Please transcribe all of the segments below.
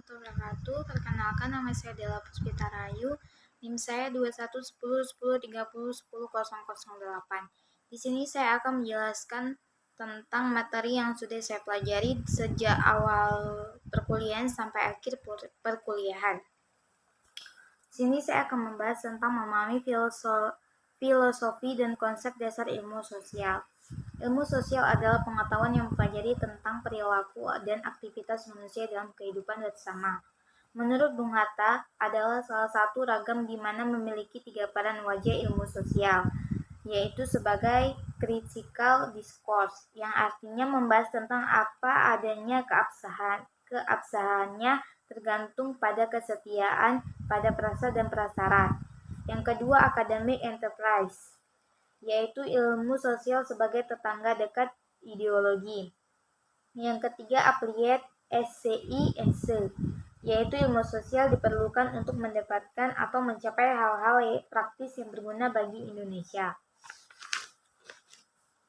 warahmatullahi wabarakatuh. Perkenalkan, nama saya Della Puspita Rayu. NIM saya 211010301008. Di sini saya akan menjelaskan tentang materi yang sudah saya pelajari sejak awal perkuliahan sampai akhir perkuliahan. Di sini saya akan membahas tentang memahami filosofi dan konsep dasar ilmu sosial. Ilmu sosial adalah pengetahuan yang mempelajari tentang perilaku dan aktivitas manusia dalam kehidupan bersama. Menurut Bung Hatta, adalah salah satu ragam di mana memiliki 3 peran wajah ilmu sosial, yaitu sebagai critical discourse, yang artinya membahas tentang apa adanya keabsahannya tergantung pada kesetiaan pada perasa dan prasarat. Yang kedua, academic enterprise, yaitu ilmu sosial sebagai tetangga dekat ideologi. Yang ketiga, applied SCI, yaitu ilmu sosial diperlukan untuk mendapatkan atau mencapai hal-hal praktis yang berguna bagi Indonesia.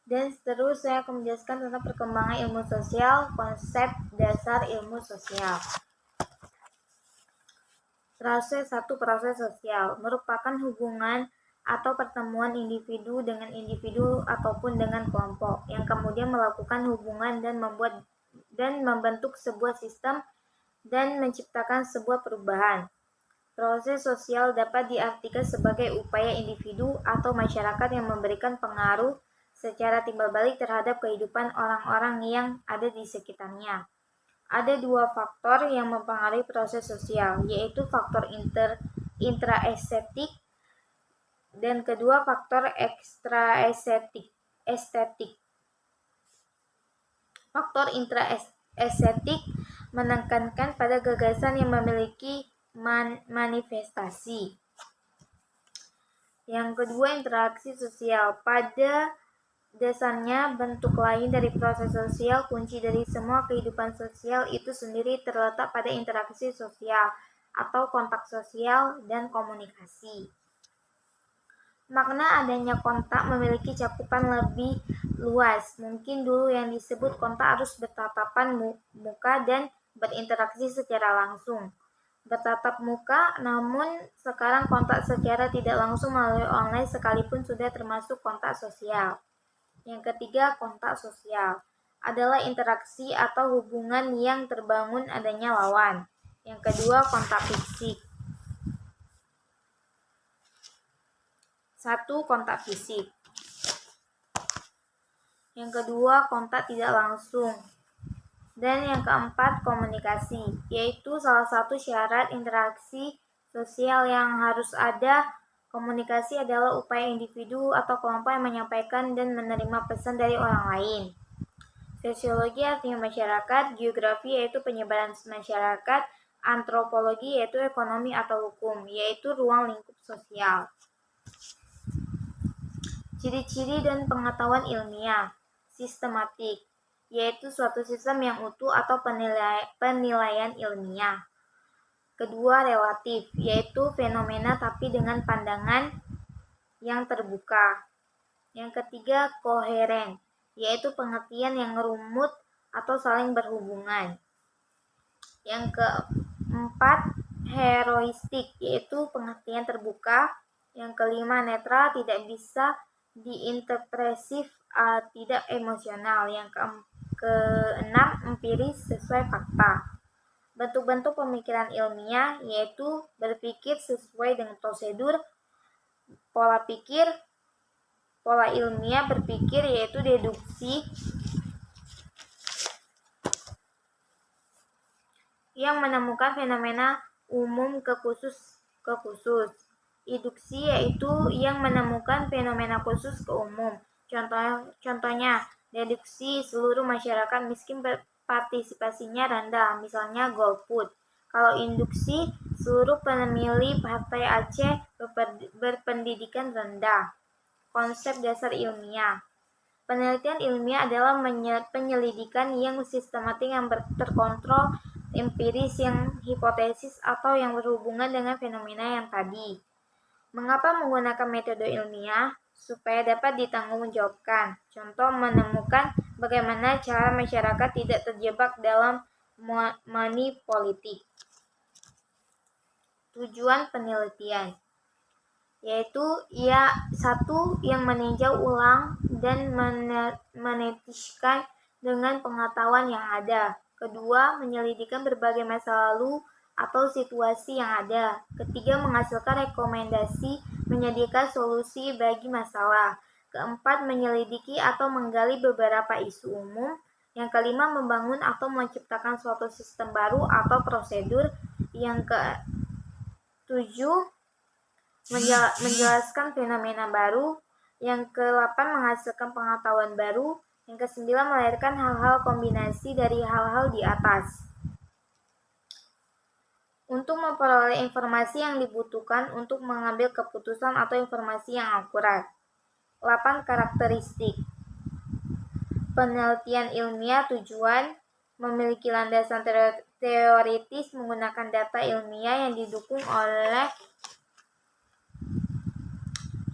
Dan seterusnya saya akan menjelaskan tentang perkembangan ilmu sosial, konsep dasar ilmu sosial. Proses sosial merupakan hubungan atau pertemuan individu dengan individu ataupun dengan kelompok yang kemudian melakukan hubungan dan membentuk sebuah sistem dan menciptakan sebuah perubahan. Proses sosial dapat diartikan sebagai upaya individu atau masyarakat yang memberikan pengaruh secara timbal balik terhadap kehidupan orang-orang yang ada di sekitarnya. Ada 2 faktor yang mempengaruhi proses sosial, yaitu faktor intraestetik dan kedua faktor ekstraestetik. Faktor intraestetik menekankan pada gagasan yang memiliki manifestasi. Yang kedua, interaksi sosial. Pada dasarnya, bentuk lain dari proses sosial, kunci dari semua kehidupan sosial itu sendiri terletak pada interaksi sosial atau kontak sosial dan komunikasi. Makna adanya kontak memiliki cakupan lebih luas. Mungkin dulu yang disebut kontak harus bertatapan muka dan berinteraksi secara langsung. Bertatap muka, namun sekarang kontak secara tidak langsung melalui online sekalipun sudah termasuk kontak sosial. Yang ketiga, kontak sosial adalah interaksi atau hubungan yang terbangun adanya lawan. Yang kedua, kontak fisik. 1. Kontak fisik. Yang kedua, kontak tidak langsung. Dan yang keempat, komunikasi, yaitu salah satu syarat interaksi sosial yang harus ada. Komunikasi adalah upaya individu atau kelompok yang menyampaikan dan menerima pesan dari orang lain. Sosiologi artinya masyarakat, geografi yaitu penyebaran masyarakat, antropologi yaitu ekonomi atau hukum, yaitu ruang lingkup sosial. Ciri-ciri dan pengetahuan ilmiah, sistematik, yaitu suatu sistem yang utuh atau penilaian ilmiah. Kedua, relatif, yaitu fenomena tapi dengan pandangan yang terbuka. Yang ketiga, koheren, yaitu pengertian yang rumit atau saling berhubungan. Yang keempat, heroistik, yaitu pengertian terbuka. Yang kelima, netral, tidak bisa diinterpresif, tidak emosional. Yang keenam, empiris, sesuai fakta. Bentuk-bentuk pemikiran ilmiah yaitu berpikir sesuai dengan prosedur, pola pikir, pola ilmiah berpikir yaitu deduksi yang menemukan fenomena umum ke khusus. Induksi yaitu yang menemukan fenomena khusus ke umum. Contohnya, deduksi seluruh masyarakat miskin partisipasinya rendah, misalnya golput. Kalau induksi, seluruh pemilih Partai Aceh berpendidikan rendah. Konsep dasar ilmiah. Penelitian ilmiah adalah penyelidikan yang sistematik yang terkontrol, empiris yang hipotesis atau yang berhubungan dengan fenomena yang tadi. Mengapa menggunakan metode ilmiah? Supaya dapat ditanggungjawabkan. Contoh, menemukan bagaimana cara masyarakat tidak terjebak dalam money politik. tujuan penelitian, yaitu satu yang meninjau ulang dan menetiskan dengan pengetahuan yang ada. Kedua, menyelidiki berbagai masa lalu atau situasi yang ada. Ketiga, menghasilkan rekomendasi, menyediakan solusi bagi masalah. Keempat, menyelidiki atau menggali beberapa isu umum. Yang kelima, membangun atau menciptakan suatu sistem baru atau prosedur. Yang ketujuh, menjelaskan fenomena baru. Yang ke-8, menghasilkan pengetahuan baru. Yang ke-9, melahirkan hal-hal kombinasi dari hal-hal di atas. Untuk memperoleh informasi yang dibutuhkan untuk mengambil keputusan atau informasi yang akurat. 8 karakteristik penelitian ilmiah. Tujuan: memiliki landasan teoritis menggunakan data ilmiah yang didukung oleh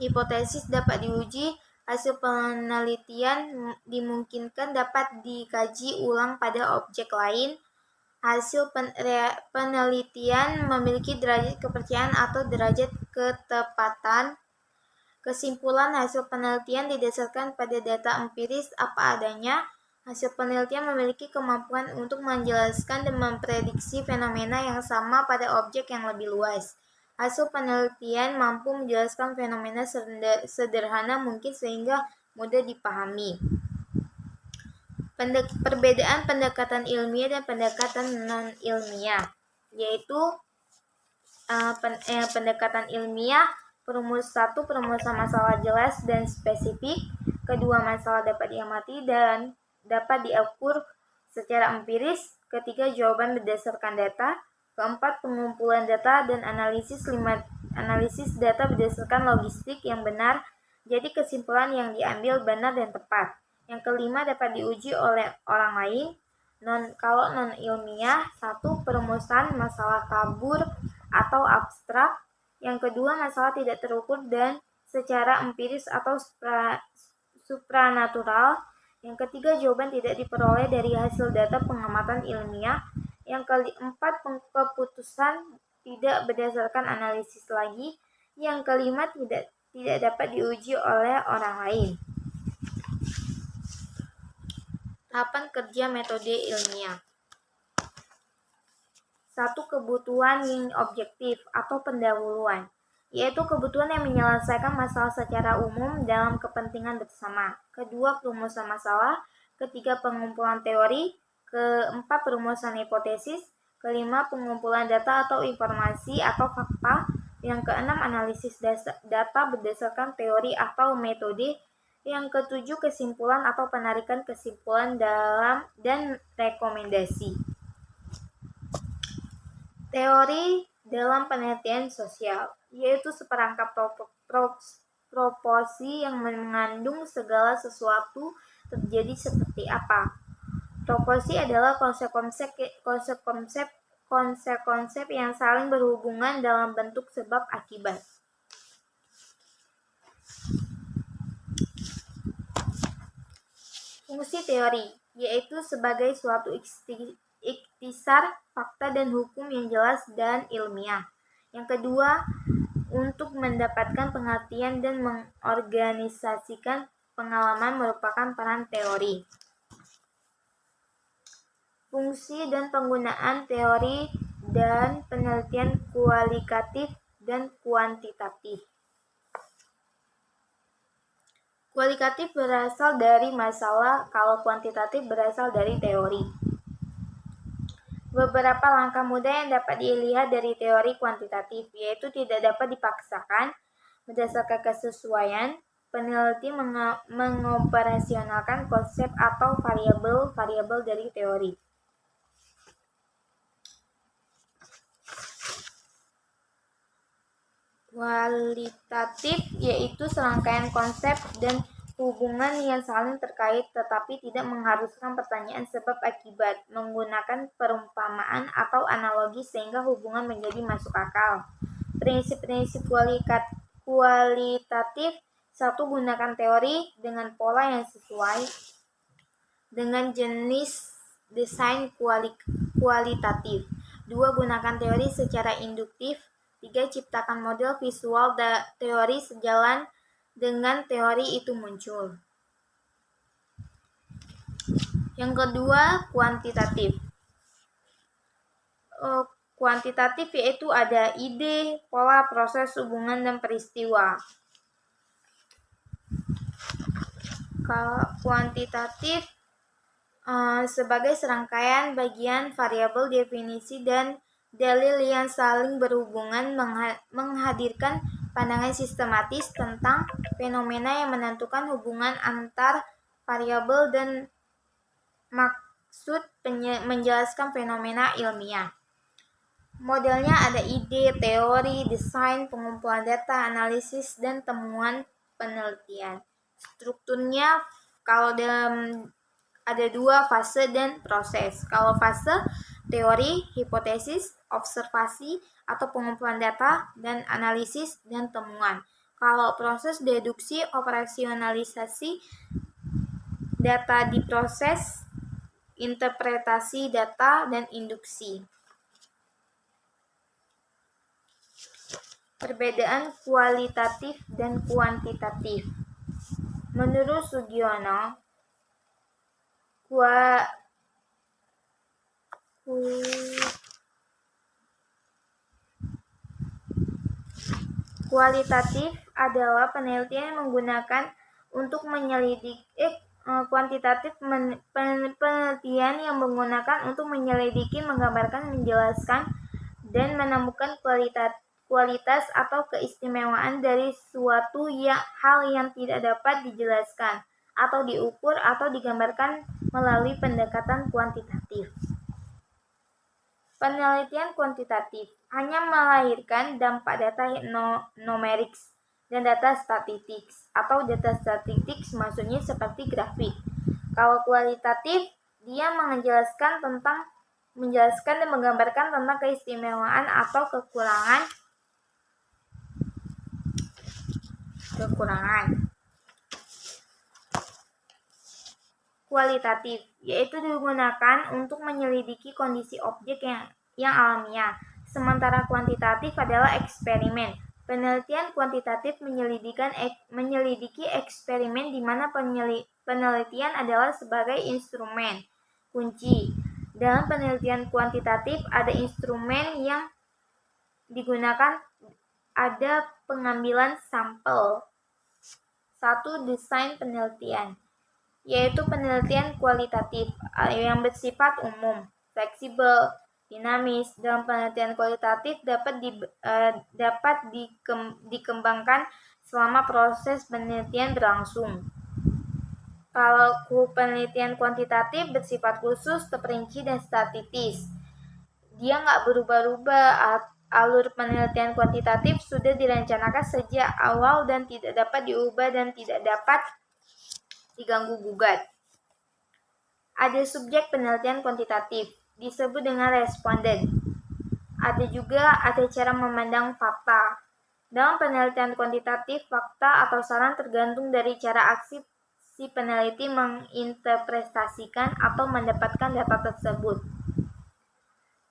hipotesis dapat diuji. Hasil penelitian dimungkinkan dapat dikaji ulang pada objek lain. Hasil penelitian memiliki derajat kepercayaan atau derajat ketepatan. Kesimpulan: hasil penelitian didasarkan pada data empiris apa adanya. Hasil penelitian memiliki kemampuan untuk menjelaskan dan memprediksi fenomena yang sama pada objek yang lebih luas. Hasil penelitian mampu menjelaskan fenomena sederhana mungkin sehingga mudah dipahami. Perbedaan pendekatan ilmiah dan pendekatan non-ilmiah, yaitu pendekatan ilmiah, perumusan masalah jelas dan spesifik. Kedua, masalah dapat diamati dan dapat diukur secara empiris. Ketiga, jawaban berdasarkan data. Keempat, pengumpulan data dan analisis. 5, analisis data berdasarkan logistik yang benar, jadi kesimpulan yang diambil benar dan tepat. Yang kelima, dapat diuji oleh orang lain. Kalau non-ilmiah, 1, perumusan masalah kabur atau abstrak. Yang kedua, masalah tidak terukur dan secara empiris atau supranatural. Yang ketiga, jawaban tidak diperoleh dari hasil data pengamatan ilmiah. Yang keempat, keputusan tidak berdasarkan analisis lagi. Yang kelima, tidak dapat diuji oleh orang lain. Tahapan kerja metode ilmiah. 1. Kebutuhan yang objektif atau pendahuluan, yaitu kebutuhan yang menyelesaikan masalah secara umum dalam kepentingan bersama. Kedua, perumusan masalah. Ketiga, pengumpulan teori. Keempat, perumusan hipotesis. Kelima, pengumpulan data atau informasi atau fakta. Yang keenam, analisis data berdasarkan teori atau metode. Yang ketujuh, kesimpulan atau penarikan kesimpulan dan rekomendasi. Teori dalam penelitian sosial, yaitu seperangkat proporsi yang mengandung segala sesuatu terjadi seperti apa. Proporsi adalah konsep-konsep yang saling berhubungan dalam bentuk sebab akibat. Fungsi teori, yaitu sebagai suatu ikhtisar fakta dan hukum yang jelas dan ilmiah. Yang kedua, untuk mendapatkan pengertian dan mengorganisasikan pengalaman merupakan peran teori. Fungsi dan penggunaan teori dan penelitian kualitatif dan kuantitatif. Kualitatif berasal dari masalah, kalau kuantitatif berasal dari teori. Beberapa langkah mudah yang dapat dilihat dari teori kuantitatif, yaitu tidak dapat dipaksakan. Berdasarkan kesesuaian, peneliti mengoperasionalkan konsep atau variabel dari teori. Kualitatif, yaitu serangkaian konsep dan hubungan yang saling terkait tetapi tidak mengharuskan pertanyaan sebab akibat, menggunakan perumpamaan atau analogi sehingga hubungan menjadi masuk akal. Prinsip-prinsip kualitatif. 1. Gunakan teori dengan pola yang sesuai dengan jenis desain kualitatif. 2. Gunakan teori secara induktif. 3. Ciptakan model visual teori sejalan dengan teori itu muncul. Yang kedua, kuantitatif. Kuantitatif yaitu ada ide, pola, proses, hubungan, dan peristiwa. Kalau kuantitatif sebagai serangkaian bagian variabel, definisi, dan dalil yang saling berhubungan menghadirkan pandangan sistematis tentang fenomena yang menentukan hubungan antar variabel dan maksud menjelaskan fenomena ilmiah. Modelnya ada ide, teori, desain, pengumpulan data, analisis, dan temuan penelitian. Strukturnya kalau dalam ada 2 fase dan proses. Kalau fase teori, hipotesis, observasi atau pengumpulan data, dan analisis dan temuan. Kalau proses deduksi, operasionalisasi data diproses, interpretasi data, dan induksi. Perbedaan kualitatif dan kuantitatif. Menurut Sugiono, kualitatif adalah penelitian yang menggunakan untuk menyelidiki kuantitatif penelitian yang menggunakan untuk menyelidiki, menggambarkan, menjelaskan, dan menemukan kualitas atau keistimewaan dari suatu hal yang tidak dapat dijelaskan atau diukur atau digambarkan melalui pendekatan kuantitatif. Penelitian kuantitatif hanya melahirkan dampak data numerik dan data statistik atau data statistik maksudnya seperti grafik. Kalau kualitatif, dia menjelaskan dan menggambarkan tentang keistimewaan atau kekurangan. Kualitatif yaitu digunakan untuk menyelidiki kondisi objek yang alamiah, sementara kuantitatif adalah eksperimen. Penelitian kuantitatif menyelidiki eksperimen di mana penelitian adalah sebagai instrumen kunci. Dalam penelitian kuantitatif ada instrumen yang digunakan, ada pengambilan sampel. 1. Desain penelitian, yaitu penelitian kualitatif yang bersifat umum, fleksibel, dinamis. Dalam penelitian kualitatif dapat dikembangkan selama proses penelitian berlangsung. Kalau penelitian kuantitatif bersifat khusus, terperinci, dan statistis. Dia nggak berubah-ubah. Alur penelitian kuantitatif sudah direncanakan sejak awal dan tidak dapat diubah dan tidak dapat diganggu-gugat. Ada subjek penelitian kuantitatif, disebut dengan responden. Ada cara memandang fakta. Dalam penelitian kuantitatif, fakta atau saran tergantung dari cara aksi si peneliti menginterpretasikan atau mendapatkan data tersebut.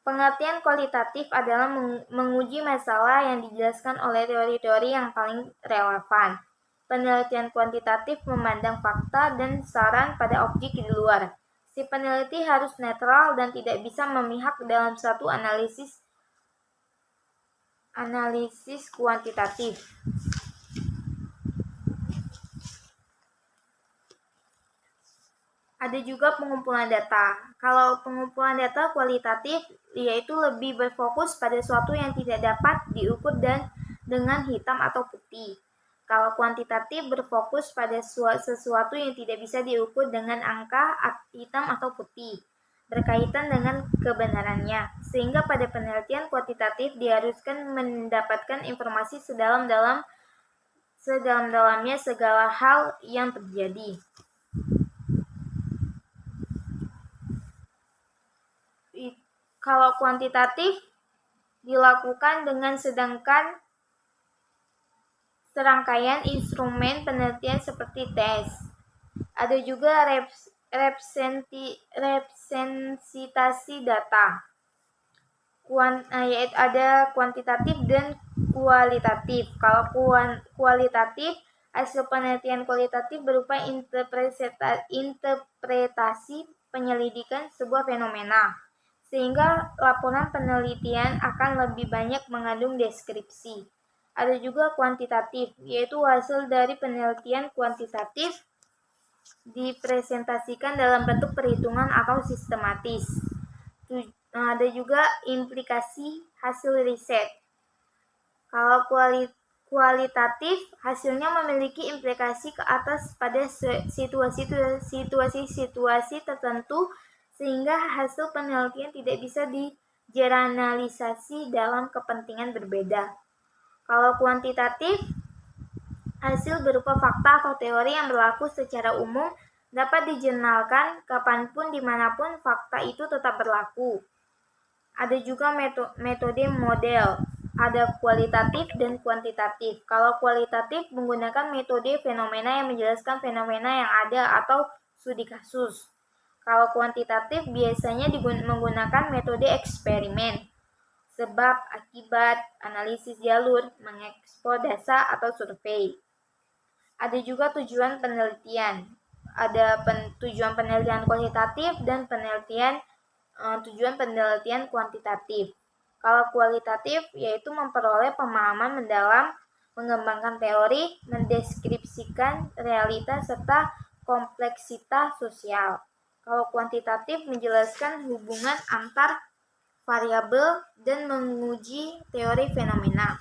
Pengertian kualitatif adalah menguji masalah yang dijelaskan oleh teori-teori yang paling relevan. Penelitian kuantitatif memandang fakta dan saran pada objek di luar. Si peneliti harus netral dan tidak bisa memihak dalam satu analisis kuantitatif. Ada juga pengumpulan data. Kalau pengumpulan data kualitatif, yaitu lebih berfokus pada sesuatu yang tidak dapat diukur dan dengan hitam atau putih. Kalau kuantitatif berfokus pada sesuatu yang tidak bisa diukur dengan angka hitam atau putih, berkaitan dengan kebenarannya. Sehingga pada penelitian kuantitatif diharuskan mendapatkan informasi sedalam-dalamnya segala hal yang terjadi. Kalau kuantitatif dilakukan dengan serangkaian instrumen penelitian seperti tes. Ada juga representasi data. yaitu ada kuantitatif dan kualitatif. Kalau kualitatif, hasil penelitian kualitatif berupa interpretasi penyelidikan sebuah fenomena, sehingga laporan penelitian akan lebih banyak mengandung deskripsi. Ada juga kuantitatif, yaitu hasil dari penelitian kuantitatif dipresentasikan dalam bentuk perhitungan atau sistematis. Ada juga implikasi hasil riset. Kalau kualitatif, hasilnya memiliki implikasi ke atas pada situasi tertentu, sehingga hasil penelitian tidak bisa digeneralisasi dalam kepentingan berbeda. Kalau kuantitatif, hasil berupa fakta atau teori yang berlaku secara umum dapat dijurnalkan kapanpun dimanapun fakta itu tetap berlaku. Ada juga metode model. Ada kualitatif dan kuantitatif. Kalau kualitatif menggunakan metode fenomena yang menjelaskan fenomena yang ada atau studi kasus. Kalau kuantitatif biasanya menggunakan metode eksperimen, sebab, akibat, analisis jalur, mengekspor data atau survei. Ada juga tujuan penelitian. Ada tujuan penelitian kualitatif dan tujuan penelitian kuantitatif. Kalau kualitatif yaitu memperoleh pemahaman mendalam, mengembangkan teori, mendeskripsikan realitas serta kompleksitas sosial. Kalau kuantitatif menjelaskan hubungan antar variabel dan menguji teori fenomena.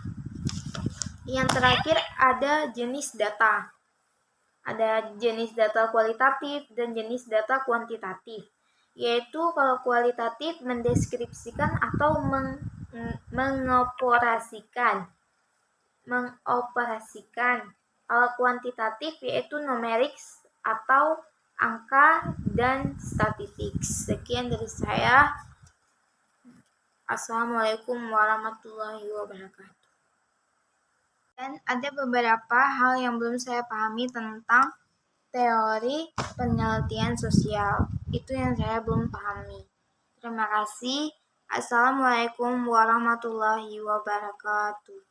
Yang terakhir ada jenis data. Ada jenis data kualitatif dan jenis data kuantitatif. Yaitu kalau kualitatif mendeskripsikan atau mengoperasikan. Kalau kuantitatif yaitu numerik atau angka dan statistik. Sekian dari saya. Assalamualaikum warahmatullahi wabarakatuh. Dan ada beberapa hal yang belum saya pahami tentang teori penelitian sosial. Itu yang saya belum pahami. Terima kasih. Assalamualaikum warahmatullahi wabarakatuh.